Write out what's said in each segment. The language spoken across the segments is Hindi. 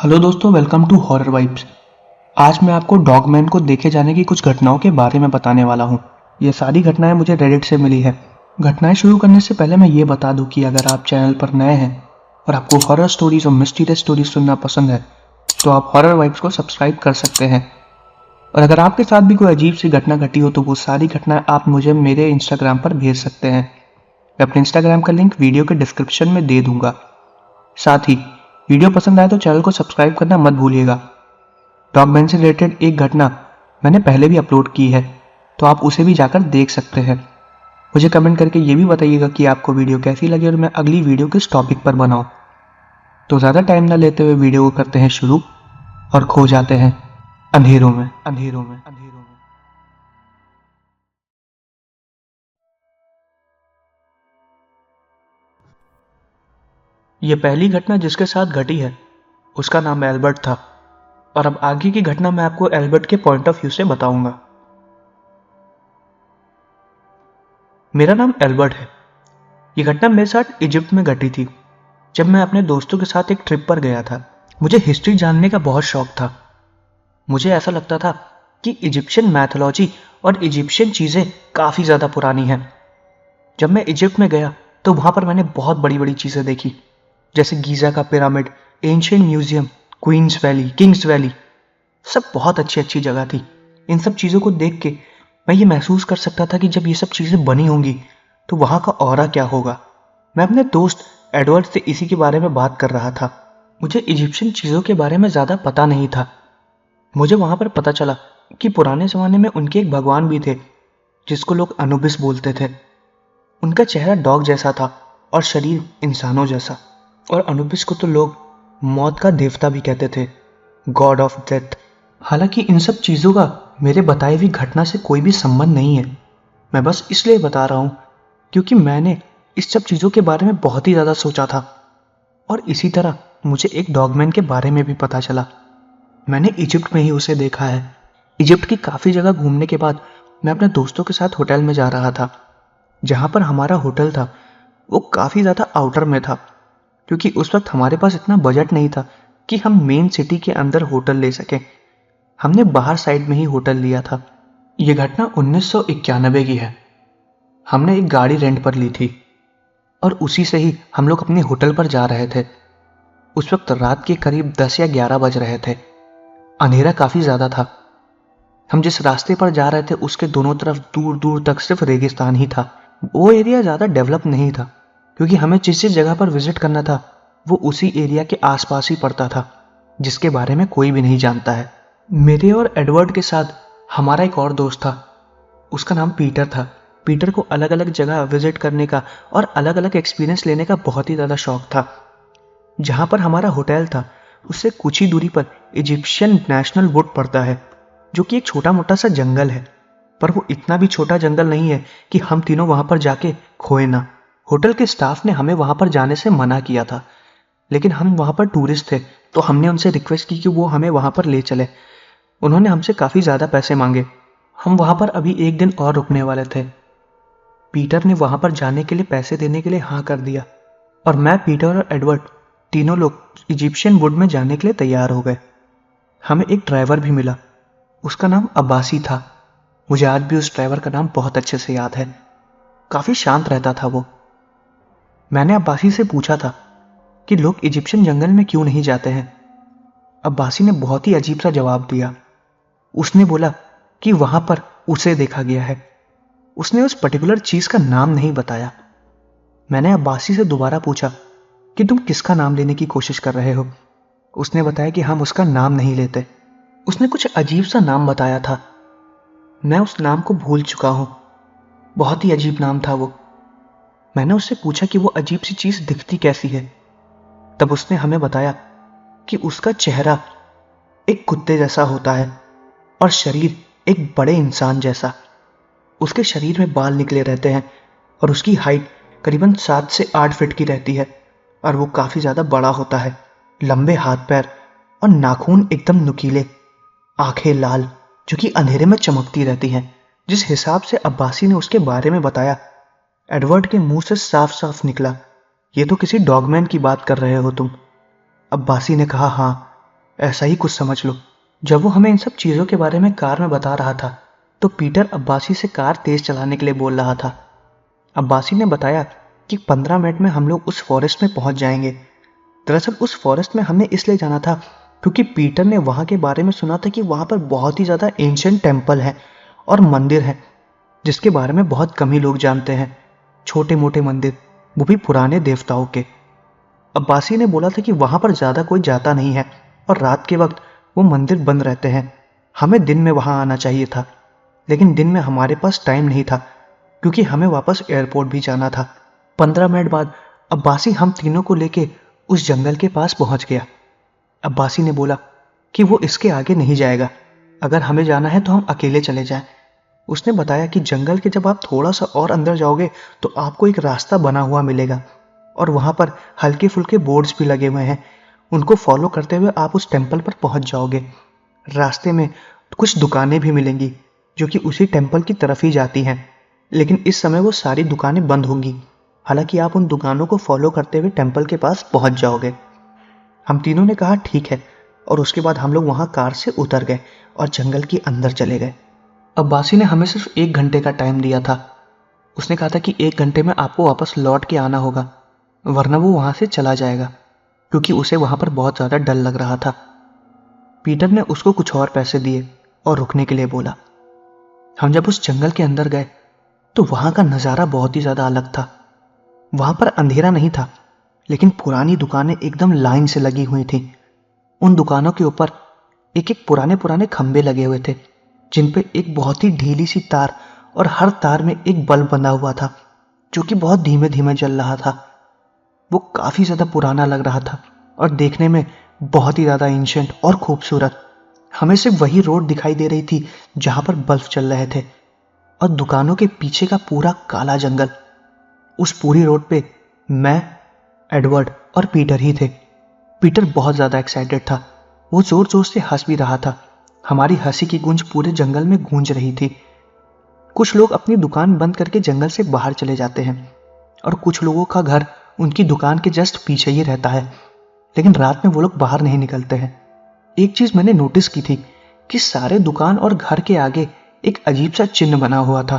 हेलो दोस्तों, वेलकम टू हॉरर वाइब्स। आज मैं आपको डॉगमैन को देखे जाने की कुछ घटनाओं के बारे में बताने वाला हूँ। ये सारी घटनाएं मुझे रेडिट से मिली है। घटनाएं शुरू करने से पहले मैं ये बता दूं कि अगर आप चैनल पर नए हैं और आपको हॉरर स्टोरीज और मिस्टीरियस स्टोरीज सुनना पसंद है तो आप हॉरर वाइब्स को सब्सक्राइब कर सकते हैं। और अगर आपके साथ भी कोई अजीब सी घटना घटी हो तो वो सारी घटनाएं आप मुझे मेरे इंस्टाग्राम पर भेज सकते हैं। मैं अपने इंस्टाग्राम का लिंक वीडियो के डिस्क्रिप्शन में दे दूंगा। साथ ही वीडियो पसंद आए तो चैनल को सब्सक्राइब करना मत भूलिएगा। डॉगमैन से रिलेटेड एक घटना मैंने पहले भी अपलोड की है, तो आप उसे भी जाकर देख सकते हैं। मुझे कमेंट करके ये भी बताइएगा कि आपको वीडियो कैसी लगी और मैं अगली वीडियो किस टॉपिक पर बनाऊं। तो ज़्यादा टाइम ना लेते हुए वीडियो को करते हैं शुरू और खो जाते हैं अंधेरों में। यह पहली घटना जिसके साथ घटी है उसका नाम एल्बर्ट था, और अब आगे की घटना मैं आपको एल्बर्ट के पॉइंट ऑफ व्यू से बताऊंगा। मेरा नाम एल्बर्ट है। यह घटना मेरे साथ इजिप्ट में घटी थी, जब मैं अपने दोस्तों के साथ एक ट्रिप पर गया था। मुझे हिस्ट्री जानने का बहुत शौक था। मुझे ऐसा लगता था कि इजिप्शियन मैथोलॉजी और इजिप्शियन चीज़ें काफ़ी ज़्यादा पुरानी हैं। जब मैं इजिप्ट में गया तो वहाँ पर मैंने बहुत बड़ी बड़ी चीज़ें देखी, जैसे गीज़ा का pyramid, ancient museum, queen's valley, Kings valley. सब बहुत अच्छी अच्छी जगह थी। इन सब चीज़ों को देख के मैं ये महसूस कर सकता था कि जब ये सब चीज़ें बनी होंगी तो वहाँ का ऑरा क्या होगा। मैं अपने दोस्त एडवर्ड से इसी के बारे में बात कर रहा था। मुझे इजिप्शियन चीज़ों के बारे में ज़्यादा पता नहीं था। मुझे वहाँ पर पता चला कि पुराने ज़माने में उनके एक भगवान भी थे जिसको लोग अनुबिस बोलते थे। उनका चेहरा डॉग जैसा था और शरीर इंसानों जैसा, और अनुबिस को तो लोग मौत का देवता भी कहते थे, गॉड ऑफ डेथ। हालांकि इन सब चीज़ों का मेरे बताई हुई घटना से कोई भी संबंध नहीं है। मैं बस इसलिए बता रहा हूँ क्योंकि मैंने इस सब चीज़ों के बारे में बहुत ही ज़्यादा सोचा था, और इसी तरह मुझे एक डॉगमैन के बारे में भी पता चला। मैंने इजिप्ट में ही उसे देखा है। इजिप्ट की काफ़ी जगह घूमने के बाद मैं अपने दोस्तों के साथ होटल में जा रहा था। जहाँ पर हमारा होटल था वो काफ़ी ज़्यादा आउटर में था, क्योंकि उस वक्त हमारे पास इतना बजट नहीं था कि हम मेन सिटी के अंदर होटल ले सकें। हमने बाहर साइड में ही होटल लिया था। ये घटना 1991 की है। हमने एक गाड़ी रेंट पर ली थी और उसी से ही हम लोग अपने होटल पर जा रहे थे। उस वक्त रात के करीब 10 या 11 बज रहे थे। अंधेरा काफ़ी ज़्यादा था। हम जिस रास्ते पर जा रहे थे उसके दोनों तरफ दूर दूर तक सिर्फ रेगिस्तान ही था। वो एरिया ज़्यादा डेवलप नहीं था, क्योंकि हमें जिस जगह पर विजिट करना था वो उसी एरिया के आसपास ही पड़ता था, जिसके बारे में कोई भी नहीं जानता है। मेरे और एडवर्ड के साथ हमारा एक और दोस्त था। उसका नाम पीटर था। पीटर को अलग अलग जगह विजिट करने का और अलग अलग एक्सपीरियंस लेने का बहुत ही ज़्यादा शौक था। जहाँ पर हमारा होटल था उससे कुछ ही दूरी पर इजिप्शियन नेशनल वुड पड़ता है, जो कि एक छोटा मोटा सा जंगल है। पर वो इतना भी छोटा जंगल नहीं है कि हम तीनों वहाँ पर जाके खोए ना। होटल के स्टाफ ने हमें वहाँ पर जाने से मना किया था, लेकिन हम वहाँ पर टूरिस्ट थे तो हमने उनसे रिक्वेस्ट की कि वो हमें वहाँ पर ले चले। उन्होंने हमसे काफ़ी ज़्यादा पैसे मांगे। हम वहाँ पर अभी एक दिन और रुकने वाले थे। पीटर ने वहाँ पर जाने के लिए पैसे देने के लिए हाँ कर दिया, और मैं, पीटर और एडवर्ड तीनों लोग इजिप्शियन वुड में जाने के लिए तैयार हो गए। हमें एक ड्राइवर भी मिला। उसका नाम अब्बासी था। मुझे आज भी उस ड्राइवर का नाम बहुत अच्छे से याद है। काफ़ी शांत रहता था वो। मैंने अब्बासी से पूछा था कि लोग इजिप्शियन जंगल में क्यों नहीं जाते हैं। अब्बासी ने बहुत ही अजीब सा जवाब दिया। उसने बोला कि वहां पर उसे देखा गया है। उसने उस पर्टिकुलर चीज का नाम नहीं बताया। मैंने अब्बासी से दोबारा पूछा कि तुम किसका नाम लेने की कोशिश कर रहे हो। उसने बताया कि हम उसका नाम नहीं लेते। उसने कुछ अजीब सा नाम बताया था। मैं उस नाम को भूल चुका हूं। बहुत ही अजीब नाम था वो। मैंने उससे पूछा कि वो अजीब सी चीज दिखती कैसी है। तब उसने हमें बताया कि उसका चेहरा एक कुत्ते जैसा होता है और शरीर एक बड़े इंसान जैसा। उसके शरीर में बाल निकले रहते हैं और उसकी हाइट करीबन 7 से 8 फीट की रहती है, और वो काफ़ी ज़्यादा बड़ा होता है। लंबे हाथ पैर और नाखून एकदम नुकीले, आंखें लाल जो कि अंधेरे में चमकती रहती हैं। जिस हिसाब से अब्बासी ने उसके बारे में बताया, एडवर्ड के मुंह से साफ साफ निकला, ये तो किसी डॉगमैन की बात कर रहे हो तुम। अब्बासी ने कहा हाँ, ऐसा ही कुछ समझ लो। जब वो हमें इन सब चीज़ों के बारे में कार में बता रहा था तो पीटर अब्बासी से कार तेज चलाने के लिए बोल रहा था। अब्बासी ने बताया कि 15 मिनट में हम लोग उस फॉरेस्ट में पहुंच जाएंगे। दरअसल उस फॉरेस्ट में हमें इसलिए जाना था क्योंकि पीटर ने वहां के बारे में सुना था कि वहां पर बहुत ही ज़्यादा एंशिएंट टेम्पल है और मंदिर है जिसके बारे में बहुत कम ही लोग जानते हैं। छोटे मोटे मंदिर, वो भी पुराने देवताओं के। अब्बासी ने बोला था कि वहां पर ज़्यादा कोई जाता नहीं है और रात के वक्त वो मंदिर बंद रहते हैं। हमें दिन में वहां आना चाहिए था, लेकिन दिन में हमारे पास टाइम नहीं था क्योंकि हमें वापस एयरपोर्ट भी जाना था। 15 मिनट बाद अब्बासी हम तीनों को लेके उस जंगल के पास पहुंच गया। अब्बासी ने बोला कि वो इसके आगे नहीं जाएगा, अगर हमें जाना है तो हम अकेले चले जाएं। उसने बताया कि जंगल के जब आप थोड़ा सा और अंदर जाओगे तो आपको एक रास्ता बना हुआ मिलेगा और वहां पर हल्के फुल्के बोर्ड्स भी लगे हुए हैं। उनको फॉलो करते हुए आप उस टेम्पल पर पहुंच जाओगे। रास्ते में कुछ दुकानें भी मिलेंगी जो कि उसी टेम्पल की तरफ ही जाती हैं, लेकिन इस समय वो सारी दुकानें बंद होंगी। हालांकि आप उन दुकानों को फॉलो करते हुए टेम्पल के पास पहुंच जाओगे। हम तीनों ने कहा ठीक है, और उसके बाद हम लोग वहां कार से उतर गए और जंगल के अंदर चले गए। अब्बासी ने हमें सिर्फ 1 घंटे का टाइम दिया था। उसने कहा था कि 1 घंटे में आपको वापस लौट के आना होगा, वरना वो वहां से चला जाएगा, क्योंकि उसे वहां पर बहुत ज्यादा डर लग रहा था। पीटर ने उसको कुछ और पैसे दिए और रुकने के लिए बोला। हम जब उस जंगल के अंदर गए तो वहां का नजारा बहुत ही ज्यादा अलग था। वहां पर अंधेरा नहीं था, लेकिन पुरानी दुकानें एकदम लाइन से लगी हुई थी। उन दुकानों के ऊपर एक एक पुराने पुराने खंबे लगे हुए थे जिन पे एक बहुत ही ढीली सी तार और हर तार में एक बल्ब बंधा हुआ था जो कि बहुत धीमे धीमे जल रहा था। वो काफी ज्यादा पुराना लग रहा था और देखने में बहुत ही ज्यादा एंशिएंट और खूबसूरत। हमें सिर्फ वही रोड दिखाई दे रही थी जहां पर बल्ब चल रहे थे और दुकानों के पीछे का पूरा काला जंगल। उस पूरी रोड पे मैं, एडवर्ड और पीटर ही थे। पीटर बहुत ज्यादा एक्साइटेड था। वो जोर जोर से हंस भी रहा था। हमारी हंसी की गूंज पूरे जंगल में गूंज रही थी। कुछ लोग अपनी दुकान बंद करके जंगल से बाहर चले जाते हैं और कुछ लोगों का घर उनकी दुकान के जस्ट पीछे ही रहता है, लेकिन रात में वो लोग बाहर नहीं निकलते हैं। एक चीज मैंने नोटिस की थी कि सारे दुकान और घर के आगे एक अजीब सा चिन्ह बना हुआ था।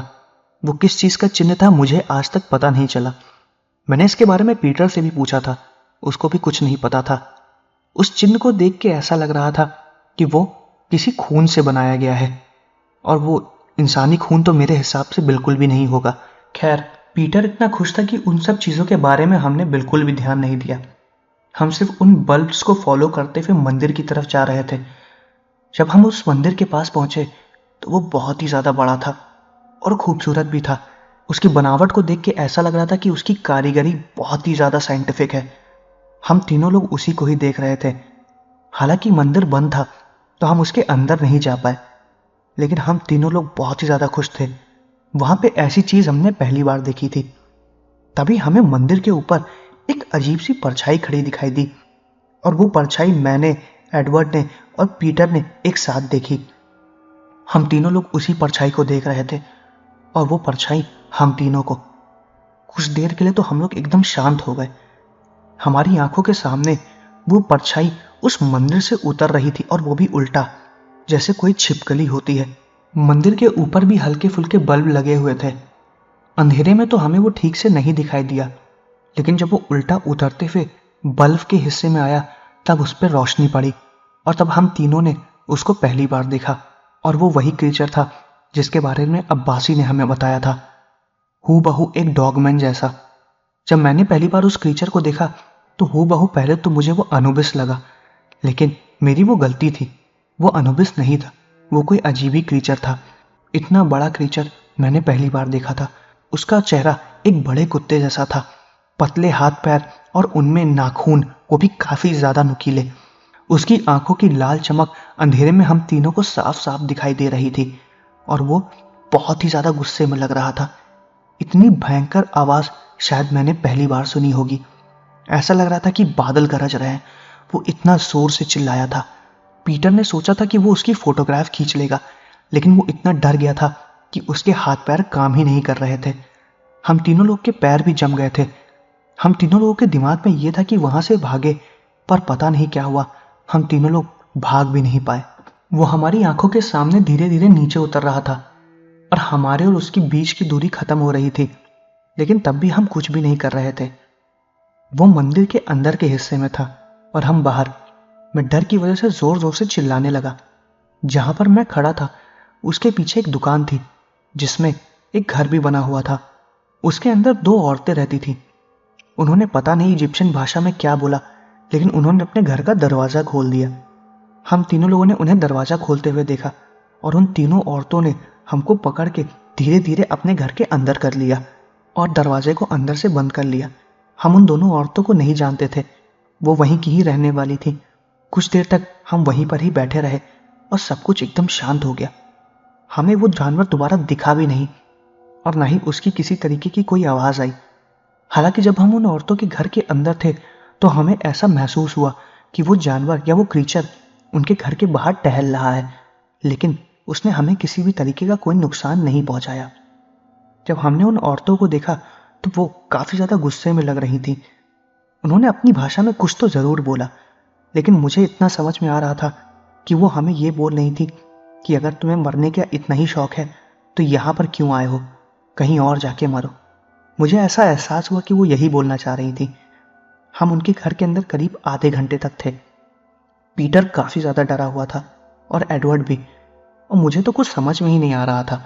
वो किस चीज का चिन्ह था मुझे आज तक पता नहीं चला। मैंने इसके बारे में पीटर से भी पूछा था, उसको भी कुछ नहीं पता था। उस चिन्ह को देख के ऐसा लग रहा था कि वो किसी खून से बनाया गया है, और वो इंसानी खून तो मेरे हिसाब से बिल्कुल भी नहीं होगा। खैर, पीटर इतना खुश था कि उन सब चीजों के बारे में हमने बिल्कुल भी ध्यान नहीं दिया। हम सिर्फ उन बल्ब्स को फॉलो करते हुए मंदिर की तरफ जा रहे थे। जब हम उस मंदिर के पास पहुंचे तो वो बहुत ही ज्यादा बड़ा था और खूबसूरत भी था। उसकी बनावट को देख के ऐसा लग रहा था कि उसकी कारीगरी बहुत ही ज्यादा साइंटिफिक है। हम तीनों लोग उसी को ही देख रहे थे। हालांकि मंदिर बंद था तो हम उसके अंदर नहीं जा पाए, लेकिन हम तीनों लोग बहुत ही ज्यादा खुश थे। वहां पे ऐसी चीज हमने पहली बार देखी थी। तभी हमें मंदिर के ऊपर एक अजीब सी परछाई खड़ी दिखाई दी, और वो परछाई मैंने, एडवर्ड ने और पीटर ने एक साथ देखी। हम तीनों लोग उसी परछाई को देख रहे थे और वो परछाई हम तीनों को। कुछ देर के लिए तो हम लोग एकदम शांत हो गए। हमारी आंखों के सामने वो परछाई उस मंदिर से उतर रही थी, और वो भी उल्टा, जैसे कोई छिपकली होती है। मंदिर के ऊपर भी हल्के फुल्के बल्ब लगे हुए थे। अंधेरे में तो हमें वो ठीक से नहीं दिखाई दिया, लेकिन जब वो उल्टा उतरते हुए बल्ब के हिस्से में आया तब उस पर रोशनी पड़ी, और तब हम तीनों ने उसको पहली बार देखा। और वो वही क्रीचर था जिसके बारे में अब्बासी ने हमें बताया था, हूबहू एक डॉगमैन जैसा। जब मैंने पहली बार उस क्रीचर को देखा तो हूबहू पहले तो मुझे वो अनुबिस लगा, लेकिन मेरी वो गलती थी। वो अनुबिस नहीं था, वो कोई अजीब ही क्रीचर था। इतना बड़ा क्रीचर मैंने पहली बार देखा था। उसका चेहरा एक बड़े कुत्ते जैसा था, पतले हाथ पैर और उनमें नाखून, वो भी काफी ज्यादा नुकीले। उसकी आंखों की लाल चमक अंधेरे में हम तीनों को साफ साफ दिखाई दे रही थी, और वो बहुत ही ज्यादा गुस्से में लग रहा था। इतनी भयंकर आवाज शायद मैंने पहली बार सुनी होगी। ऐसा लग रहा था कि बादल गरज रहे हैं। वो इतना जोर से चिल्लाया था। पीटर ने सोचा था कि वो उसकी फोटोग्राफ खींच लेगा, लेकिन वो इतना डर गया था कि उसके हाथ पैर काम ही नहीं कर रहे थे। हम तीनों लोग के पैर भी जम गए थे। हम तीनों लोगों के दिमाग में ये था कि वहां से भागे, पर पता नहीं क्या हुआ। हम तीनों लोग भाग भी नहीं पाए। वो हमारी आंखों के सामने धीरे धीरे नीचे उतर रहा था और हमारे और उसकी बीच की दूरी खत्म हो रही थी, लेकिन तब भी हम कुछ भी नहीं कर रहे थे। वो मंदिर के अंदर के हिस्से में था और हम बाहर। मैं डर की वजह से जोर जोर से चिल्लाने लगा। जहां पर मैं खड़ा था उसके पीछे एक दुकान थी जिसमें एक घर भी बना हुआ था। उसके अंदर 2 औरतें रहती थीं। उन्होंने पता नहीं इजिप्शियन भाषा में क्या बोला, लेकिन उन्होंने अपने घर का दरवाजा खोल दिया। हम तीनों लोगों ने उन्हें दरवाजा खोलते हुए देखा और उन तीनों औरतों ने हमको पकड़ के धीरे धीरे अपने घर के अंदर कर लिया और दरवाजे को अंदर से बंद कर लिया। हम उन दोनों औरतों को नहीं जानते थे, वो वहीं की ही रहने वाली थी। कुछ देर तक हम वहीं पर ही बैठे रहे और सब कुछ एकदम शांत हो गया। हमें वो जानवर दोबारा दिखा भी नहीं और ना ही उसकी किसी तरीके की कोई आवाज आई। हालांकि जब हम उन औरतों के घर के अंदर थे तो हमें ऐसा महसूस हुआ कि वो जानवर या वो क्रीचर उनके घर के बाहर टहल रहा है, लेकिन उसने हमें किसी भी तरीके का कोई नुकसान नहीं पहुंचाया। जब हमने उन औरतों को देखा तो वो काफी ज्यादा गुस्से में लग रही थी। उन्होंने अपनी भाषा में कुछ तो जरूर बोला, लेकिन मुझे इतना समझ में आ रहा था कि वो हमें ये बोल रही थी कि अगर तुम्हें मरने का इतना ही शौक है तो यहां पर क्यों आए हो, कहीं और जाके मरो। मुझे ऐसा एहसास हुआ कि वो यही बोलना चाह रही थी। हम उनके घर के अंदर करीब आधे घंटे तक थे। पीटर काफी ज्यादा डरा हुआ था और एडवर्ड भी, और मुझे तो कुछ समझ में ही नहीं आ रहा था।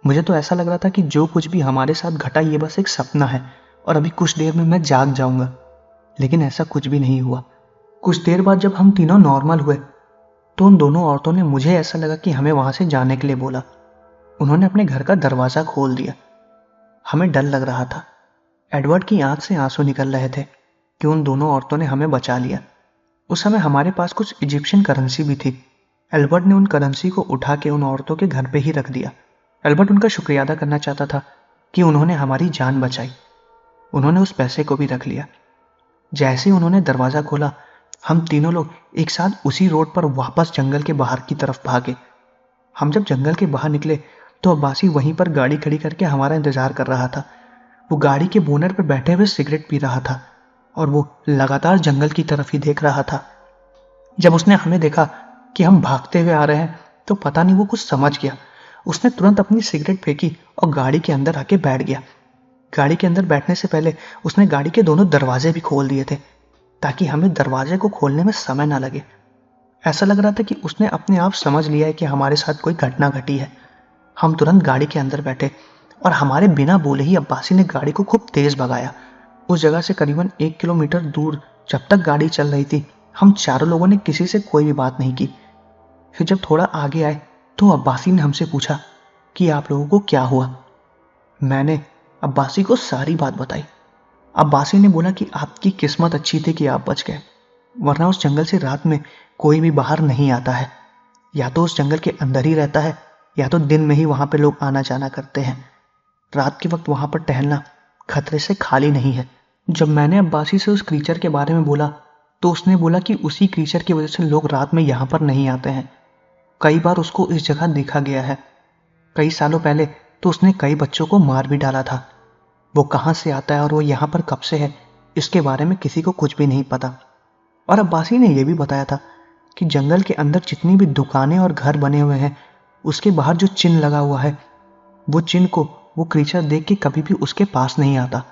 मुझे तो ऐसा लग रहा था कि जो कुछ भी हमारे साथ घटा ये बस एक सपना है और अभी कुछ देर में मैं जाग जाऊंगा, लेकिन ऐसा कुछ भी नहीं हुआ। कुछ देर बाद जब हम तीनों नॉर्मल हुए तो उन दोनों औरतों ने, मुझे ऐसा लगा कि हमें वहां से जाने के लिए बोला। उन्होंने अपने घर का दरवाजा खोल दिया। हमें डर लग रहा था। एडवर्ड की आंख से आंसू निकल रहे थे कि उन दोनों औरतों ने हमें बचा लिया। उस समय हमारे पास कुछ इजिप्शियन करेंसी भी थी। एल्बर्ट ने उन करेंसी को उठा के उन औरतों के घर पे ही रख दिया। एल्बर्ट उनका शुक्रिया अदा करना चाहता था कि उन्होंने हमारी जान बचाई। उन्होंने उस पैसे को भी रख लिया। जैसे ही उन्होंने दरवाजा खोला, हम तीनों लोग एक साथ उसी रोड पर वापस जंगल के बाहर की तरफ भागे। हम जब जंगल के बाहर निकले तो अब्बासी वहीं पर गाड़ी खड़ी करके हमारा इंतजार कर रहा था। वो गाड़ी के बोनट पर बैठे हुए सिगरेट पी रहा था और वो लगातार जंगल की तरफ ही देख रहा था। जब उसने हमें देखा कि हम भागते हुए आ रहे हैं तो पता नहीं वो कुछ समझ गया। उसने तुरंत अपनी सिगरेट फेंकी और गाड़ी के अंदर आके बैठ गया। गाड़ी के अंदर बैठने से पहले उसने गाड़ी के दोनों दरवाजे भी खोल दिए थे ताकि हमें दरवाजे को खोलने में समय ना लगे। ऐसा लग रहा था कि उसने अपने आप समझ लिया है कि हमारे साथ कोई घटना घटी है। हम तुरंत गाड़ी के अंदर बैठे और हमारे बिना बोले ही अब्बासी ने गाड़ी को खूब तेज भगाया। उस जगह से करीबन 1 किलोमीटर दूर जब तक गाड़ी चल रही थी हम चारों लोगों ने किसी से कोई भी बात नहीं की। फिर जब थोड़ा आगे आए तो अब्बासी ने हमसे पूछा कि आप लोगों को क्या हुआ। मैंने अब्बासी को सारी बात बताई। अब्बासी ने बोला कि आपकी किस्मत अच्छी थी कि आप बच गए, वरना उस जंगल से रात में कोई भी बाहर नहीं आता है। या तो उस जंगल के अंदर ही रहता है या तो दिन में ही वहां पे लोग आना जाना करते हैं। रात के वक्त वहां पर टहलना खतरे से खाली नहीं है। जब मैंने अब्बासी से उस क्रीचर के बारे में बोला तो उसने बोला कि उसी क्रीचर की वजह से लोग रात में यहां पर नहीं आते हैं। कई बार उसको इस जगह देखा गया है। कई सालों पहले तो उसने कई बच्चों को मार भी डाला था। वो कहां से आता है और वो यहां पर कब से है, इसके बारे में किसी को कुछ भी नहीं पता। और अब्बासी ने यह भी बताया था कि जंगल के अंदर जितनी भी दुकानें और घर बने हुए हैं उसके बाहर जो चिन्ह लगा हुआ है, वो चिन्ह को वो क्रीचर देख के कभी भी उसके पास नहीं आता।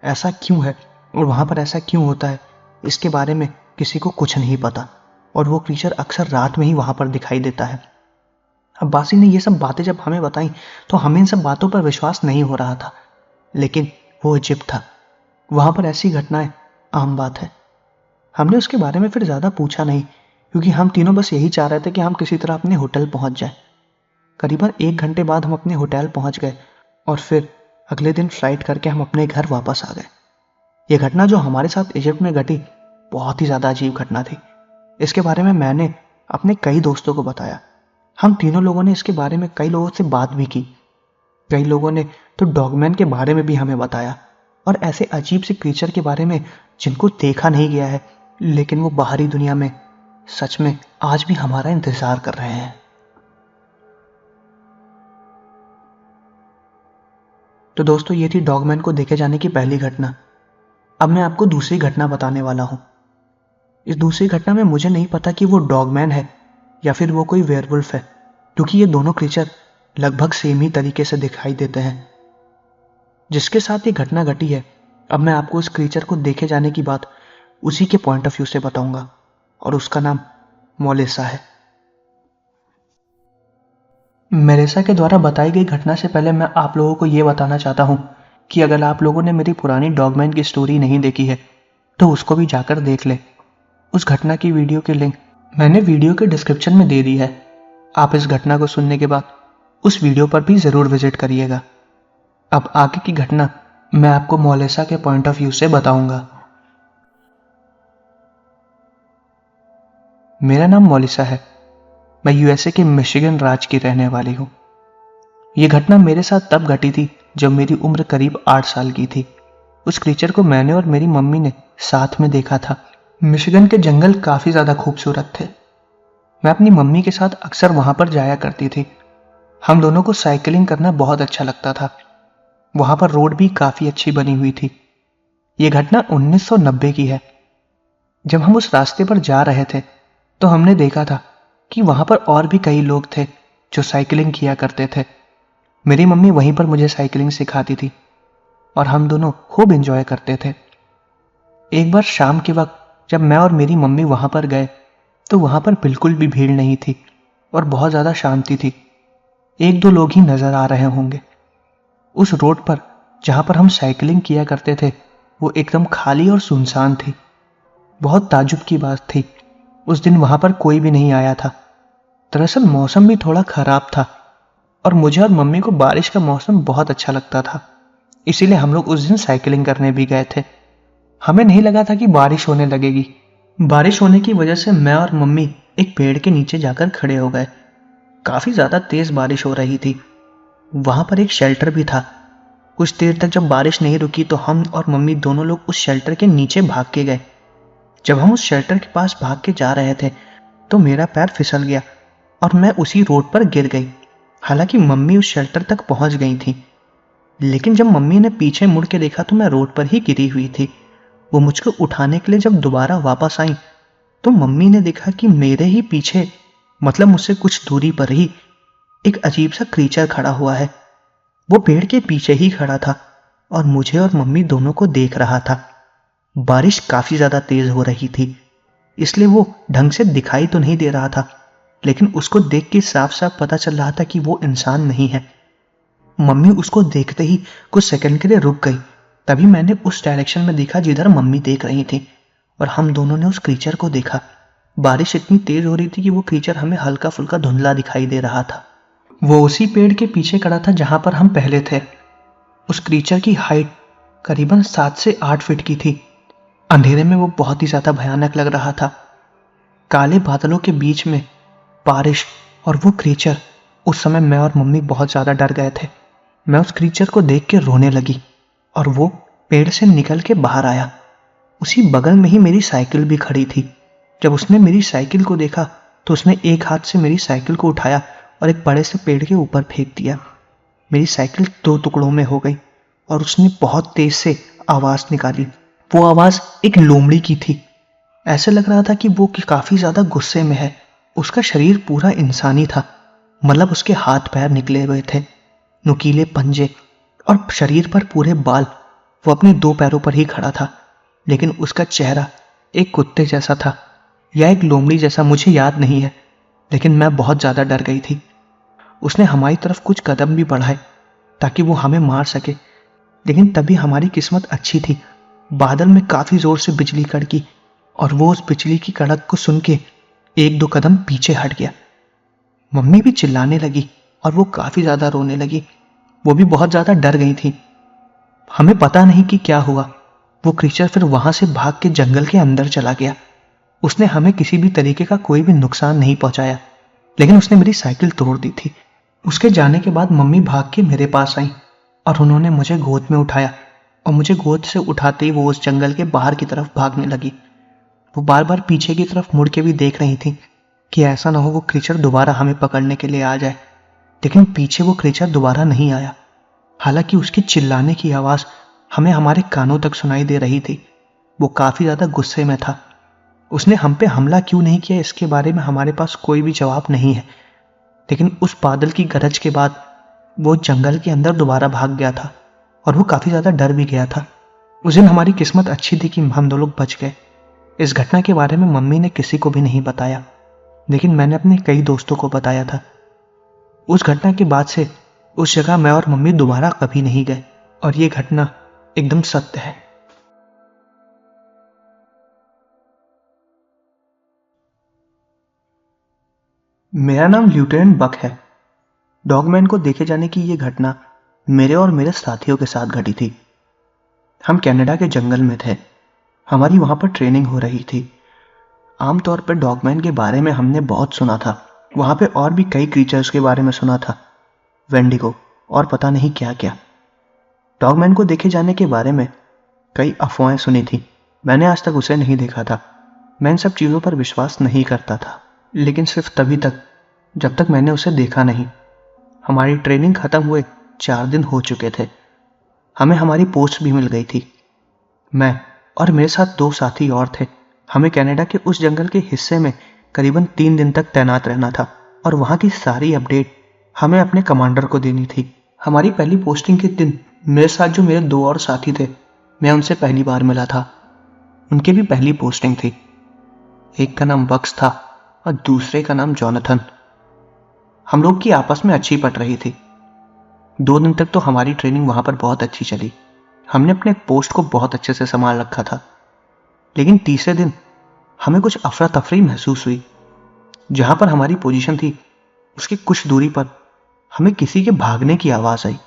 ऐसा क्यों है और वहां पर ऐसा क्यों होता है, इसके बारे में किसी को कुछ नहीं पता और वो क्रीचर अक्सर रात में ही वहां पर दिखाई देता है। अब्बासी ने ये सब बातें जब हमें बताई तो हमें इन सब बातों पर विश्वास नहीं हो रहा था, लेकिन वो इजिप्ट था, वहां पर ऐसी घटनाएं आम बात है। हमने उसके बारे में फिर ज्यादा पूछा नहीं क्योंकि हम तीनों बस यही चाह रहे थे कि हम किसी तरह अपने होटल पहुंच जाए। करीबन 1 घंटे बाद हम अपने होटल पहुंच गए और फिर अगले दिन फ्लाइट करके हम अपने घर वापस आ गए। यह घटना जो हमारे साथ इजिप्ट में घटी बहुत ही ज्यादा अजीब घटना थी। इसके बारे में मैंने अपने कई दोस्तों को बताया। हम तीनों लोगों ने इसके बारे में कई लोगों से बात भी की। कई लोगों ने तो डॉगमैन के बारे में भी हमें बताया और ऐसे अजीब से क्रीचर के बारे में जिनको देखा नहीं गया है, लेकिन वो बाहरी दुनिया में सच में आज भी हमारा इंतजार कर रहे हैं। तो दोस्तों, ये थी डॉगमैन को देखे जाने की पहली घटना। अब मैं आपको दूसरी घटना बताने वाला हूं। इस दूसरी घटना में मुझे नहीं पता कि वो डॉगमैन है या फिर वो कोई वेयरवुल्फ है, क्योंकि ये दोनों क्रीचर लगभग सेम ही तरीके से दिखाई देते हैं। जिसके साथ ये घटना घटी है, अब मैं आपको उस क्रीचर को देखे जाने की बात उसी के पॉइंट ऑफ व्यू से बताऊंगा, और उसका नाम मोलिसा है। मेरेसा के द्वारा बताई गई घटना से पहले मैं आप लोगों को यह बताना चाहता हूं कि अगर आप लोगों ने मेरी पुरानी डॉगमैन की स्टोरी नहीं देखी है तो उसको भी जाकर देख ले। उस घटना की वीडियो की लिंक मैंने वीडियो के डिस्क्रिप्शन में दे दी है। आप इस घटना को सुनने के बाद उस वीडियो पर भी जरूर विजिट करिएगा। अब आगे की घटना मैं आपको मोलिसा के पॉइंट ऑफ व्यू से बताऊंगा। मेरा नाम मोलिसा है। मैं यूएसए के मिशिगन राज्य की रहने वाली हूं। यह घटना मेरे साथ तब घटी थी जब मेरी उम्र करीब 8 साल की थी। उस क्रीचर को मैंने और मेरी मम्मी ने साथ में देखा था। मिशिगन के जंगल काफी ज्यादा खूबसूरत थे। मैं अपनी मम्मी के साथ अक्सर वहां पर जाया करती थी। हम दोनों को साइकिलिंग करना बहुत अच्छा लगता था। वहां पर रोड भी काफी अच्छी बनी हुई थी। यह घटना 1990 की है। जब हम उस रास्ते पर जा रहे थे तो हमने देखा था कि वहां पर और भी कई लोग थे जो साइकिलिंग किया करते थे। मेरी मम्मी वहीं पर मुझे साइकिलिंग सिखाती थी और हम दोनों खूब एंजॉय करते थे। एक बार शाम के वक्त जब मैं और मेरी मम्मी वहां पर गए तो वहां पर बिल्कुल भी भीड़ नहीं थी और बहुत ज्यादा शांति थी। एक दो लोग ही नजर आ रहे होंगे। उस रोड पर जहां पर हम साइकिलिंग किया करते थे वो एकदम खाली और सुनसान थी। बहुत ताज्जुब की बात थी, उस दिन वहां पर कोई भी नहीं आया था। दरअसल मौसम भी थोड़ा खराब था और मुझे और मम्मी को बारिश का मौसम बहुत अच्छा लगता था, इसीलिए हम लोग उस दिन साइकिलिंग करने भी गए थे। हमें नहीं लगा था कि बारिश होने लगेगी। बारिश होने की वजह से मैं और मम्मी एक पेड़ के नीचे जाकर खड़े हो गए। काफी ज्यादा तेज बारिश हो रही थी। वहां पर एक शेल्टर भी था। कुछ देर तक जब बारिश नहीं रुकी तो हम और मम्मी दोनों लोग उस शेल्टर के नीचे भाग के गए। जब हम उस शेल्टर के पास भाग के जा रहे थे तो मेरा पैर फिसल गया और मैं उसी रोड पर गिर गई। हालांकि मम्मी उस शेल्टर तक पहुंच गई थी, लेकिन जब मम्मी ने पीछे मुड़ के देखा तो मैं रोड पर ही गिरी हुई थी। वो मुझको उठाने के लिए जब दोबारा वापस आई तो मम्मी ने देखा कि मेरे ही पीछे, मतलब मुझसे कुछ दूरी पर ही, एक अजीब सा क्रीचर खड़ा हुआ है। वो पेड़ के पीछे ही खड़ा था और मुझे और मम्मी दोनों को देख रहा था। बारिश काफी ज्यादा तेज हो रही थी, इसलिए वो ढंग से दिखाई तो नहीं दे रहा था, लेकिन उसको देख के साफ साफ पता चल रहा था कि वो इंसान नहीं है। मम्मी उसको देखते ही कुछ सेकंड के लिए रुक गई। तभी मैंने उस डायरेक्शन में देखा जिधर मम्मी देख रही थी और हम दोनों ने उस क्रीचर को देखा। बारिश इतनी तेज हो रही थी कि वो क्रीचर हमें हल्का फुल्का धुंधला दिखाई दे रहा था। वो उसी पेड़ के पीछे खड़ा था जहां पर हम पहले थे। उस क्रीचर की हाइट करीबन 7 से 8 फीट की थी। अंधेरे में वो बहुत ही ज्यादा भयानक लग रहा था। काले बादलों के बीच में बारिश और वो क्रीचर। उस समय मैं और मम्मी बहुत ज्यादा डर गए थे। मैं उस क्रीचर को देख के रोने लगी और वो पेड़ से निकल के बाहर आया। उसी बगल में ही मेरी साइकिल भी खड़ी थी। जब उसने मेरी साइकिल को देखा तो उसने एक हाथ से मेरी साइकिल को उठाया और एक बड़े से पेड़ के ऊपर फेंक दिया। मेरी साइकिल 2 टुकड़ों में हो गई और उसने बहुत तेज से आवाज निकाली। वो आवाज एक लोमड़ी की थी। ऐसे लग रहा था कि वो काफी ज्यादा गुस्से में है। उसका शरीर पूरा इंसानी था, मतलब उसके हाथ पैर निकले हुए थे, नुकीले पंजे और शरीर पर पूरे बाल। वो अपने 2 पैरों पर ही खड़ा था, लेकिन उसका चेहरा एक कुत्ते जैसा था या एक लोमड़ी जैसा, मुझे याद नहीं है, लेकिन मैं बहुत ज्यादा डर गई थी। उसने हमारी तरफ कुछ कदम भी बढ़ाए ताकि वो हमें मार सके, लेकिन तभी हमारी किस्मत अच्छी थी। बादल में काफी जोर से बिजली कड़की और वो उस बिजली की कड़क को सुन के 1-2 कदम पीछे हट गया। मम्मी भी चिल्लाने लगी और वो काफी ज्यादा रोने लगी। वो भी बहुत ज्यादा डर गई थी। हमें पता नहीं कि क्या हुआ। वो क्रीचर फिर वहां से भाग के जंगल के अंदर चला गया। उसने हमें किसी भी तरीके का कोई भी नुकसान नहीं पहुंचाया, लेकिन उसने मेरी साइकिल तोड़ दी थी। उसके जाने के बाद मम्मी भाग के मेरे पास आई और उन्होंने मुझे गोद में उठाया और मुझे गोद से उठाते ही वो उस जंगल के बाहर की तरफ भागने लगी। वो बार बार पीछे की तरफ मुड़ के भी देख रही थी कि ऐसा ना हो वो क्रीचर दोबारा हमें पकड़ने के लिए आ जाए, लेकिन पीछे वो क्रीचर दोबारा नहीं आया। हालांकि उसके चिल्लाने की आवाज हमें हमारे कानों तक सुनाई दे रही थी। वो काफी ज्यादा गुस्से में था। उसने हम पे हमला क्यों नहीं किया इसके बारे में हमारे पास कोई भी जवाब नहीं है, लेकिन उस बादल की गरज के बाद वो जंगल के अंदर दोबारा भाग गया था और वो काफी ज्यादा डर भी गया था। उस दिन हमारी किस्मत अच्छी थी कि हम 2 लोग बच गए। इस घटना के बारे में मम्मी ने किसी को भी नहीं बताया, लेकिन मैंने अपने कई दोस्तों को बताया था। उस घटना के बाद से उस जगह मैं और मम्मी दोबारा कभी नहीं गए, और ये घटना एकदम सत्य है। मेरा नाम लेफ्टिनेंट बक है। डॉगमैन को देखे जाने की ये घटना मेरे और मेरे साथियों के साथ घटी थी। हम कनाडा के जंगल में थे। हमारी वहां पर ट्रेनिंग हो रही थी। आमतौर पर डॉगमैन के बारे में हमने बहुत सुना था। वहां पे और भी कई क्रीचर्स के बारे में सुना था, वेंडिगो और पता नहीं क्या क्या। डॉगमैन को देखे जाने के बारे में कई अफवाहें सुनी थी। मैंने आज तक उसे नहीं देखा था। मैं इन सब चीज़ों पर विश्वास नहीं करता था, लेकिन सिर्फ तभी तक जब तक मैंने उसे देखा नहीं। हमारी ट्रेनिंग खत्म हुए 4 दिन हो चुके थे। हमें हमारी पोस्ट भी मिल गई थी। मैं और मेरे साथ 2 साथी और थे। हमें कनाडा के उस जंगल के हिस्से में करीबन 3 दिन तक तैनात रहना था और वहां की सारी अपडेट हमें अपने कमांडर को देनी थी। हमारी पहली पोस्टिंग के दिन मेरे साथ जो मेरे 2 और साथी थे, मैं उनसे पहली बार मिला था। उनकी भी पहली पोस्टिंग थी। एक का नाम बक्स था और दूसरे का नाम जॉनथन। हम लोग की आपस में अच्छी पट रही थी। 2 दिन तक तो हमारी ट्रेनिंग वहां पर बहुत अच्छी चली। हमने अपने पोस्ट को बहुत अच्छे से संभाल रखा था, लेकिन तीसरे दिन हमें कुछ अफरा तफरी महसूस हुई। जहां पर हमारी पोजीशन थी उसकी कुछ दूरी पर हमें किसी के भागने की आवाज आई।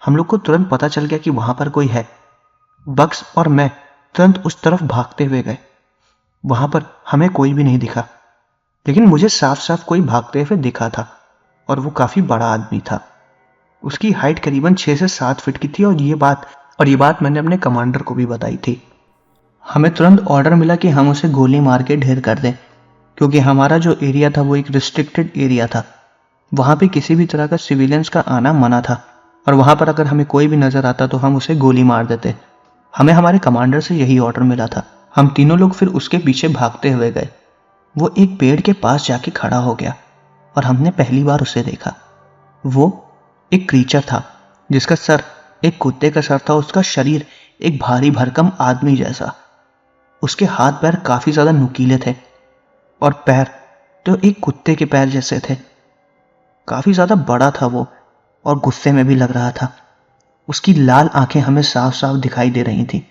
हम लोग को तुरंत पता चल गया कि वहां पर कोई है। बक्स और मैं तुरंत उस तरफ भागते हुए गए। वहां पर हमें कोई भी नहीं दिखा, लेकिन मुझे साफ साफ कोई भागते हुए दिखा था, और वो काफी बड़ा आदमी था। उसकी हाइट करीबन 6 से 7 फीट की थी, और ये बात मैंने अपने कमांडर को भी बताई थी। हमें तुरंत ऑर्डर मिला कि हम उसे गोली मार के ढेर कर दें, क्योंकि हमारा जो एरिया था वो एक रिस्ट्रिक्टेड एरिया था। वहां पे किसी भी तरह का सिविलियंस का आना मना था, और वहां पर अगर हमें कोई भी नजर आता तो हम उसे गोली मार देते। हमें हमारे कमांडर से यही ऑर्डर मिला था। हम तीनों लोग फिर उसके पीछे भागते हुए गए। वो एक पेड़ के पास जाके खड़ा हो गया और हमने पहली बार उसे देखा। वो एक क्रीचर था जिसका सर एक कुत्ते का सर था। उसका शरीर एक भारी भरकम आदमी जैसा। उसके हाथ पैर काफी ज्यादा नुकीले थे और पैर तो एक कुत्ते के पैर जैसे थे। काफी ज्यादा बड़ा था वो, और गुस्से में भी लग रहा था। उसकी लाल आंखें हमें साफ साफ दिखाई दे रही थी।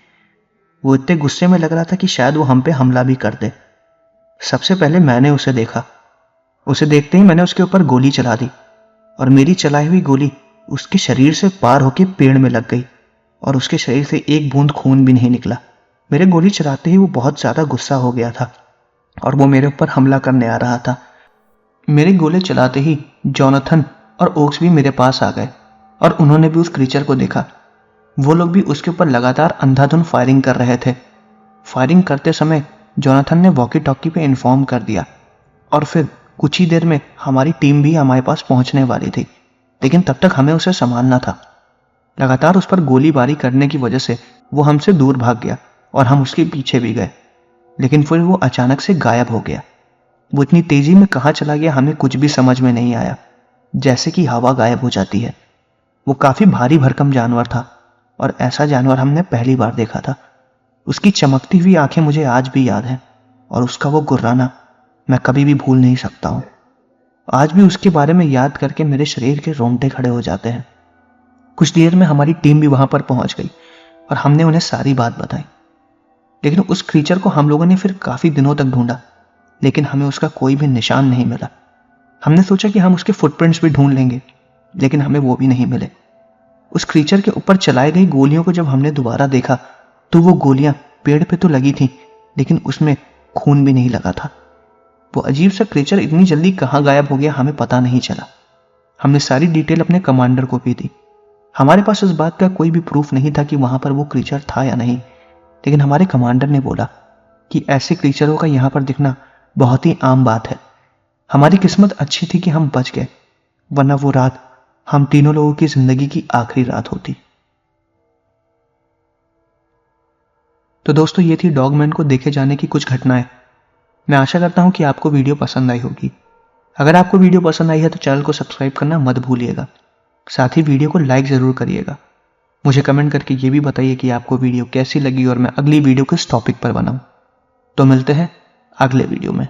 वो इतने गुस्से में लग रहा था कि शायद वो हम पे हमला भी कर दे। सबसे पहले मैंने उसे देखा। उसे देखते ही मैंने उसके ऊपर गोली चला दी, और मेरी चलाई हुई गोली उसके शरीर से पार होकर पेड़ में लग गई, और उसके शरीर से एक बूंद खून भी नहीं निकला। मेरे गोली चलाते ही वो बहुत ज्यादा गुस्सा हो गया था और वो मेरे ऊपर हमला करने आ रहा था। मेरे गोले चलाते ही जॉनथन और ओक्स भी मेरे पास आ गए, और उन्होंने भी उस क्रीचर को देखा। वो लोग भी उसके ऊपर लगातार अंधाधुंध फायरिंग कर रहे थे। फायरिंग करते समय जॉनथन ने वॉकी टॉकी पे इन्फॉर्म कर दिया, और फिर कुछ ही देर में हमारी टीम भी हमारे पास पहुंचने वाली थी, लेकिन तब तक हमें उसे संभालना था। लगातार उस पर गोलीबारी करने की वजह से वो हमसे दूर भाग गया, और हम उसके पीछे भी गए, लेकिन फिर वो अचानक से गायब हो गया। वो इतनी तेजी में कहाँ चला गया हमें कुछ भी समझ में नहीं आया, जैसे कि हवा गायब हो जाती है। वो काफी भारी भरकम जानवर था, और ऐसा जानवर हमने पहली बार देखा था। उसकी चमकती हुई आंखें मुझे आज भी याद हैं, और उसका वो गुर्राना मैं कभी भी भूल नहीं सकता हूं। आज भी उसके बारे में याद करके मेरे शरीर के रोंगटे खड़े हो जाते हैं। कुछ देर में हमारी टीम भी वहां पर पहुंच गई, और हमने उन्हें सारी बात बताई। लेकिन उस क्रीचर को हम लोगों ने फिर काफी दिनों तक ढूंढा, लेकिन हमें उसका कोई भी निशान नहीं मिला। हमने सोचा कि हम उसके फुटप्रिंट्स भी ढूंढ लेंगे, लेकिन हमें वो भी नहीं मिले। उस क्रीचर के ऊपर चलाई गई गोलियों को जब हमने दोबारा देखा तो वो गोलियां पेड़ पे तो लगी थी, लेकिन उसमें खून भी नहीं लगा था। वो अजीब सा क्रीचर इतनी जल्दी कहां गायब हो गया हमें पता नहीं चला। हमने सारी डिटेल अपने कमांडर को भी दी। हमारे पास इस बात का कोई भी प्रूफ नहीं था कि वहां पर वो क्रीचर था या नहीं, लेकिन हमारे कमांडर ने बोला कि ऐसे क्रीचरों का यहां पर दिखना बहुत ही आम बात है। हमारी किस्मत अच्छी थी कि हम बच गए, वरना वो रात हम तीनों लोगों की जिंदगी की आखिरी रात होती। तो दोस्तों ये थी डॉगमैन को देखे जाने की कुछ घटनाएं। मैं आशा करता हूं कि आपको वीडियो पसंद आई होगी। अगर आपको वीडियो पसंद आई है तो चैनल को सब्सक्राइब करना मत भूलिएगा। साथ ही वीडियो को लाइक ज़रूर करिएगा। मुझे कमेंट करके ये भी बताइए कि आपको वीडियो कैसी लगी और मैं अगली वीडियो किस टॉपिक पर बनाऊं। तो मिलते हैं अगले वीडियो में।